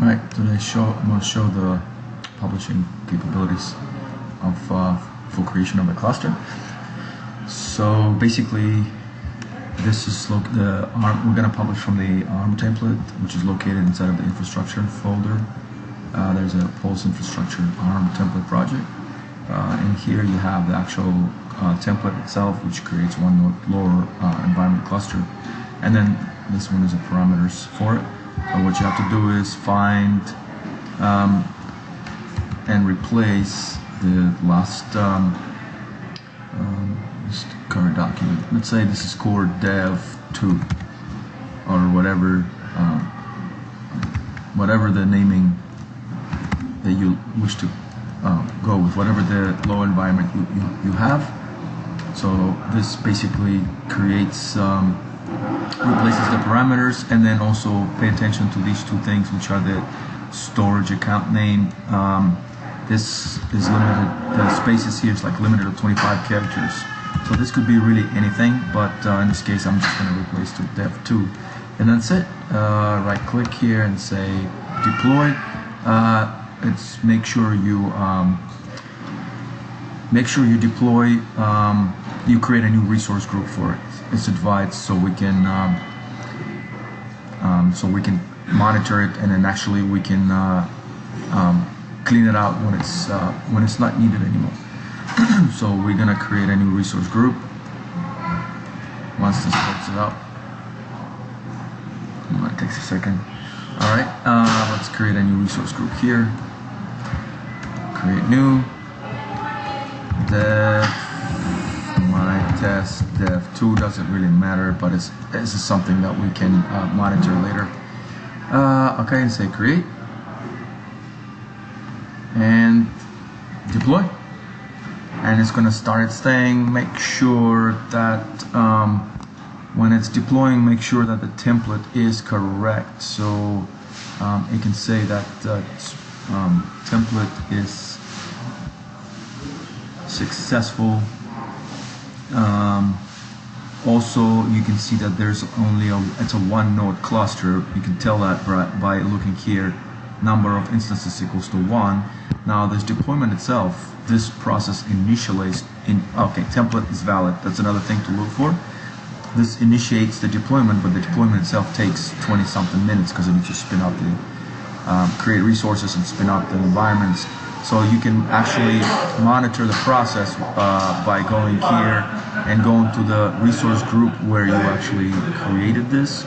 Alright, today I'm going to show the publishing capabilities of full creation of a cluster. So basically, this is the ARM. We're going to publish from the ARM template, which is located inside of the infrastructure folder. There's a Pulse infrastructure ARM template project. And here you have the actual template itself, which creates one node lower environment cluster. And then this one is the parameters for it. What you have to do is find and replace the last this current document. Let's say this is core dev 2 or whatever the naming that you wish to go with, whatever the low environment you have. So this basically creates replaces the parameters, and then also pay attention to these two things, which are the storage account name. This is limited, the spaces here is like limited to 25 characters. So this could be really anything, but in this case I'm just going to replace to dev2, and that's it. Right click here and say deploy. It's make sure you deploy. You create a new resource group for it. It's advised so we can monitor it, and then actually we can clean it out when it's not needed anymore. So we're gonna create a new resource group once this works it out. It takes a second. All right, let's create a new resource group here. Create new dev. My test dev2 doesn't really matter, but this is something that we can monitor later. Okay, and say create and deploy, and it's going to start its thing. Make sure that when it's deploying, make sure that the template is correct. So it can say that template is successful. Also, you can see that there's only it's a one node cluster. You can tell that by looking here, number of instances equals to 1. Now this deployment itself, this process initialized okay, template is valid. That's another thing to look for. This initiates the deployment, but the deployment itself takes 20 something minutes because it needs to spin up the create resources and spin up the environments. So you can actually monitor the process by going here and going to the resource group where you actually created this.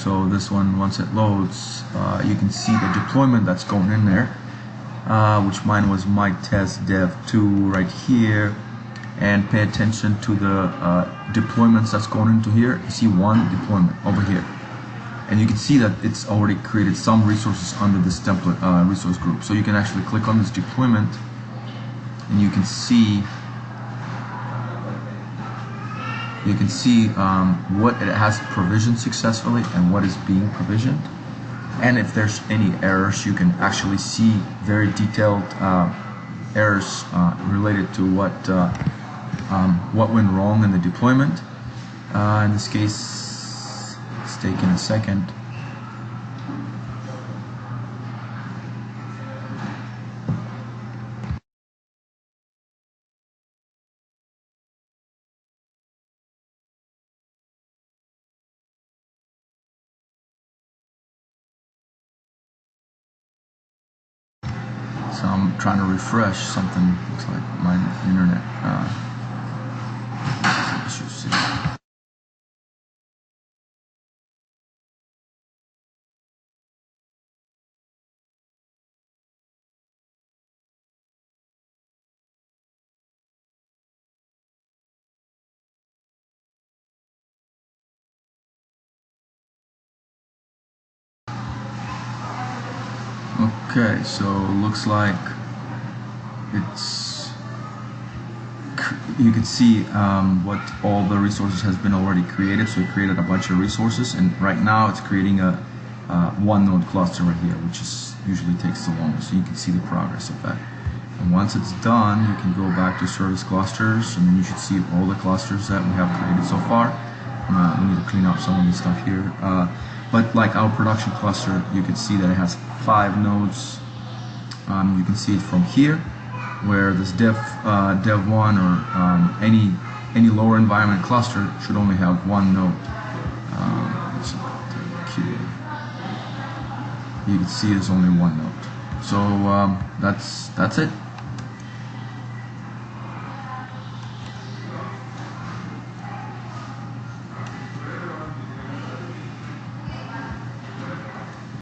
So this one, once it loads, you can see the deployment that's going in there, which mine was my test dev2 right here. And pay attention to the deployments that's going into here. You see one deployment over here. And you can see that it's already created some resources under this template resource group. So you can actually click on this deployment, and you can see what it has provisioned successfully and what is being provisioned. And if there's any errors, you can actually see very detailed errors related to what went wrong in the deployment. In this case, it's taking a second. So I'm trying to refresh something. Looks like my internet. Okay, so looks like you can see what all the resources has been already created. So it created a bunch of resources, and right now it's creating a one node cluster right here, which usually takes the longest. So you can see the progress of that. And once it's done, you can go back to service clusters, and then you should see all the clusters that we have created so far. We need to clean up some of this stuff here. But like our production cluster, you can see that it has 5 nodes. You can see it from here, where this dev1 or any lower environment cluster should only have 1 node. You can see there's only 1 node. So that's it.